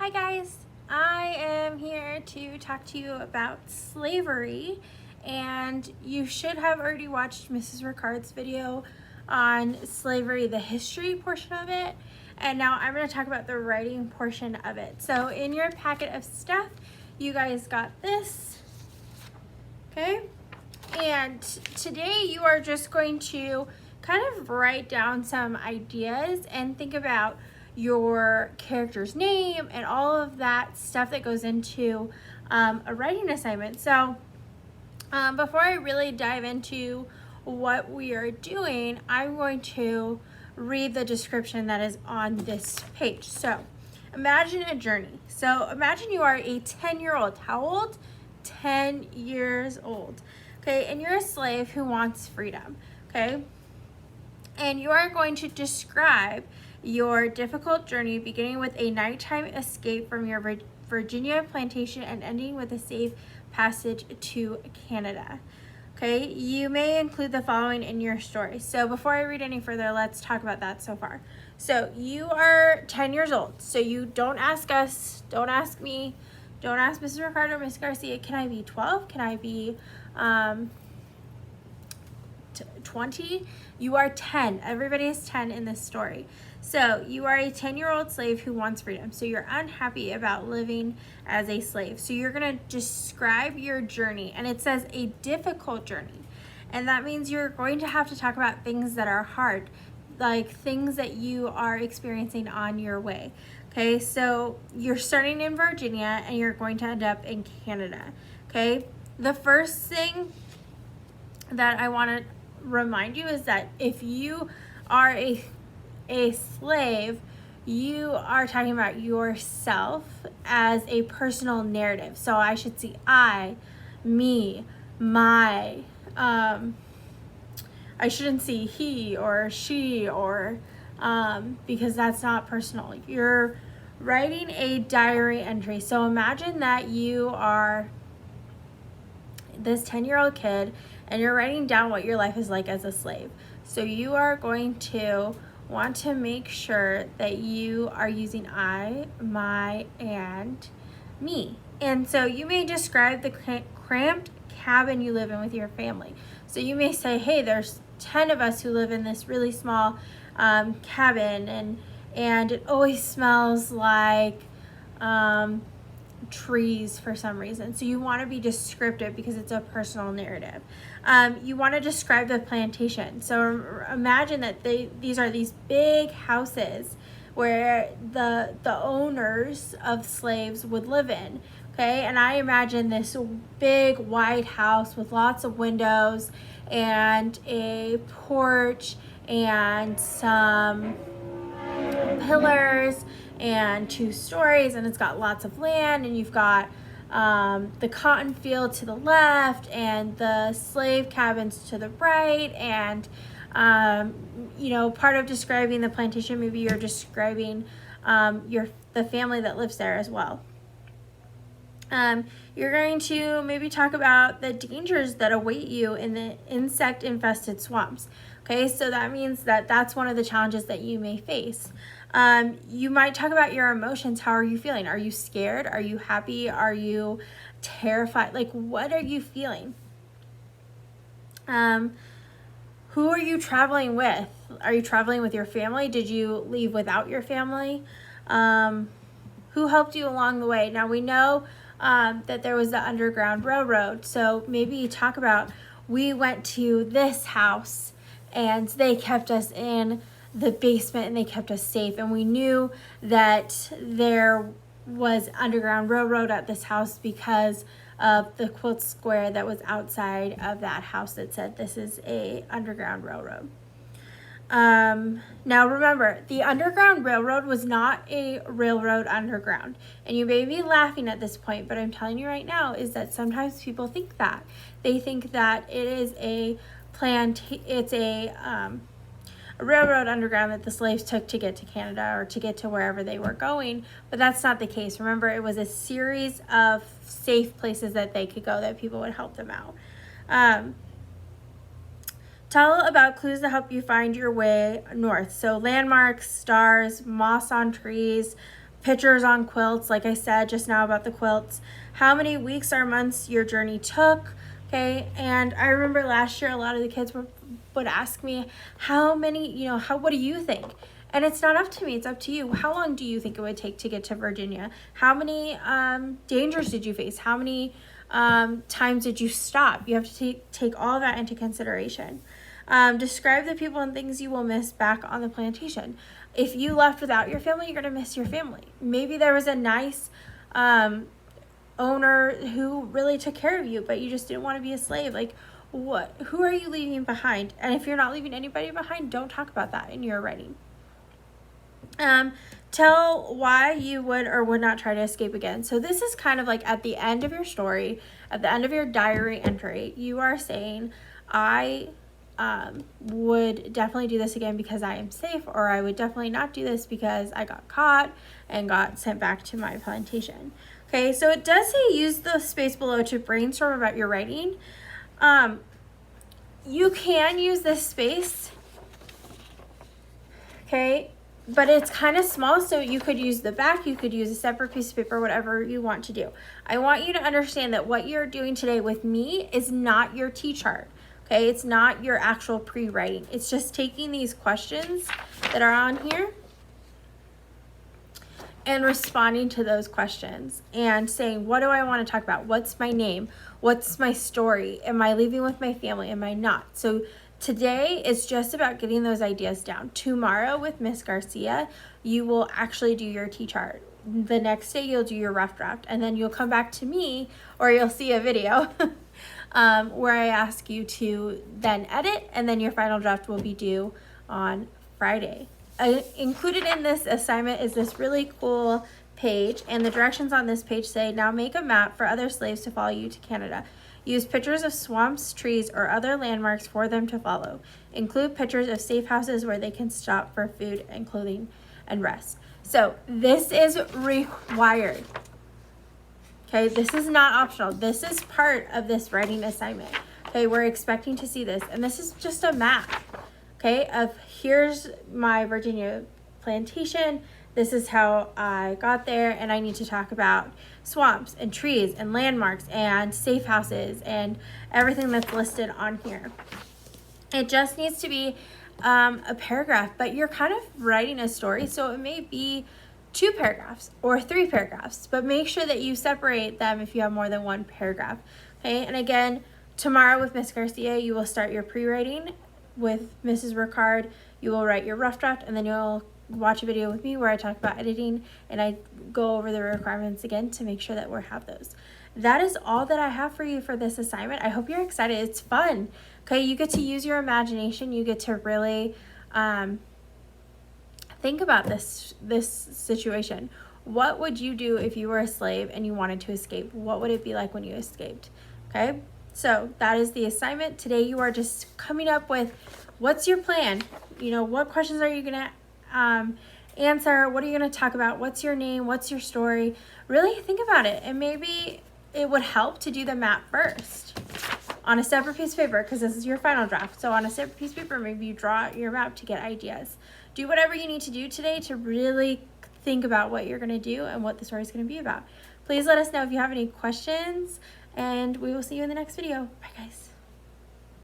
Hi guys, I am here to talk to you about slavery, and you should have already watched Mrs. Ricard's video on slavery, the history portion of it, and now I'm going to talk about the writing portion of it. So in your packet of stuff, you guys got this, okay? And today you are just going to kind of write down some ideas and think about your character's name and all of that stuff that goes into a writing assignment. So before I really dive into what we are doing, I'm going to read the description that is on this page. So imagine a journey. So imagine you are a 10-year-old. How old? 10 years old. Okay, and you're a slave who wants freedom. Okay, and you are going to describe your difficult journey, beginning with a nighttime escape from your Virginia plantation and ending with a safe passage to Canada. Okay, you may include the following in your story. So before I read any further, let's talk about that so far. So you are 10 years old. So you don't ask us, don't ask me, don't ask Mrs. Ricardo, Miss Garcia, can I be 12? Can I be 20? You are 10. Everybody is 10 in this story. So you are a 10-year-old slave who wants freedom. So you're unhappy about living as a slave. So you're going to describe your journey, and it says a difficult journey. And that means you're going to have to talk about things that are hard, like things that you are experiencing on your way. Okay, so you're starting in Virginia and you're going to end up in Canada. Okay, the first thing that I want to remind you is that if you are a slave, you are talking about yourself as a personal narrative. So I should see I, me, my. I shouldn't see he or she or because that's not personal. You're writing a diary entry. So imagine that you are this 10-year-old kid and you're writing down what your life is like as a slave. So you are going to want to make sure that you are using I, my, and me. And so you may describe the cramped cabin you live in with your family. So you may say, hey, there's 10 of us who live in this really small cabin, and it always smells like trees for some reason. So you want to be descriptive because it's a personal narrative. You want to describe the plantation. So imagine that these are these big houses where the owners of slaves would live in. Okay, and I imagine this big white house with lots of windows and a porch and some pillars and 2 stories, and it's got lots of land, and you've got the cotton field to the left and the slave cabins to the right, and part of describing the plantation, maybe you're describing the family that lives there as well. You're going to maybe talk about the dangers that await you in the insect-infested swamps. Okay, so that means that that's one of the challenges that you may face. You might talk about your emotions. How are you feeling? Are you scared? Are you happy? Are you terrified? Like, what are you feeling? Who are you traveling with? Are you traveling with your family? Did you leave without your family? Who helped you along the way? Now we know that there was the Underground Railroad. So maybe you talk about, we went to this house and they kept us in the basement and they kept us safe. And we knew that there was Underground Railroad at this house because of the quilt square that was outside of that house that said this is a Underground Railroad. Now remember, the Underground Railroad was not a railroad underground. And you may be laughing at this point, but I'm telling you right now is that sometimes people think that. They think that it is a railroad underground that the slaves took to get to Canada or to get to wherever they were going, but that's not the case. Remember, it was a series of safe places that they could go that people would help them out. Tell about clues that help you find your way north. So landmarks, stars, moss on trees, pictures on quilts, like I said just now about the quilts, how many weeks or months your journey took, okay? And I remember last year a lot of the kids would ask me, how many, you know, what do you think? And it's not up to me, it's up to you. How long do you think it would take to get to Virginia? How many dangers did you face? How many times did you stop? You have to take all of that into consideration. Describe the people and things you will miss back on the plantation. If you left without your family, you're going to miss your family. Maybe there was a nice owner who really took care of you, but you just didn't want to be a slave. Like, who are you leaving behind? And if you're not leaving anybody behind, don't talk about that in your writing. Tell why you would or would not try to escape again. So this is kind of like at the end of your story, at the end of your diary entry, you are saying, I would definitely do this again because I am safe, or I would definitely not do this because I got caught and got sent back to my plantation. Okay, so it does say use the space below to brainstorm about your writing. You can use this space, okay, but it's kind of small, so you could use the back, you could use a separate piece of paper, whatever you want to do. I want you to understand that what you're doing today with me is not your T-chart. Okay, it's not your actual pre-writing. It's just taking these questions that are on here and responding to those questions and saying, what do I want to talk about? What's my name? What's my story? Am I leaving with my family? Am I not? So today is just about getting those ideas down. Tomorrow with Miss Garcia, you will actually do your T-chart. The next day you'll do your rough draft, and then you'll come back to me, or you'll see a video where I ask you to then edit, and then your final draft will be due on Friday. Included in this assignment is this really cool page, and the directions on this page say, now make a map for other slaves to follow you to Canada. Use pictures of swamps, trees, or other landmarks for them to follow. Include pictures of safe houses where they can stop for food and clothing and rest. So this is required. Okay, this is not optional. This is part of this writing assignment. Okay, we're expecting to see this. And this is just a map, okay, of here's my Virginia plantation. This is how I got there, and I need to talk about swamps and trees and landmarks and safe houses and everything that's listed on here. It just needs to be a paragraph, but you're kind of writing a story, so it may be 2 paragraphs or 3 paragraphs, but make sure that you separate them if you have more than 1 paragraph. Okay, and again, tomorrow with Miss Garcia, you will start your pre-writing. With Mrs. Ricard, you will write your rough draft, and then you'll watch a video with me where I talk about editing and I go over the requirements again to make sure that we have those. That is all that I have for you for this assignment. I hope you're excited. It's fun. Okay, you get to use your imagination. You get to really think about this situation. What would you do if you were a slave and you wanted to escape? What would it be like when you escaped? Okay, so that is the assignment. Today you are just coming up with, what's your plan? You know, what questions are you gonna answer? What are you gonna talk about? What's your name? What's your story? Really think about it, and maybe it would help to do the map first on a separate piece of paper, because this is your final draft. So on a separate piece of paper, maybe you draw out your map to get ideas. Do whatever you need to do today to really think about what you're gonna do and what the story is gonna be about. Please let us know if you have any questions, and we will see you in the next video. Bye guys.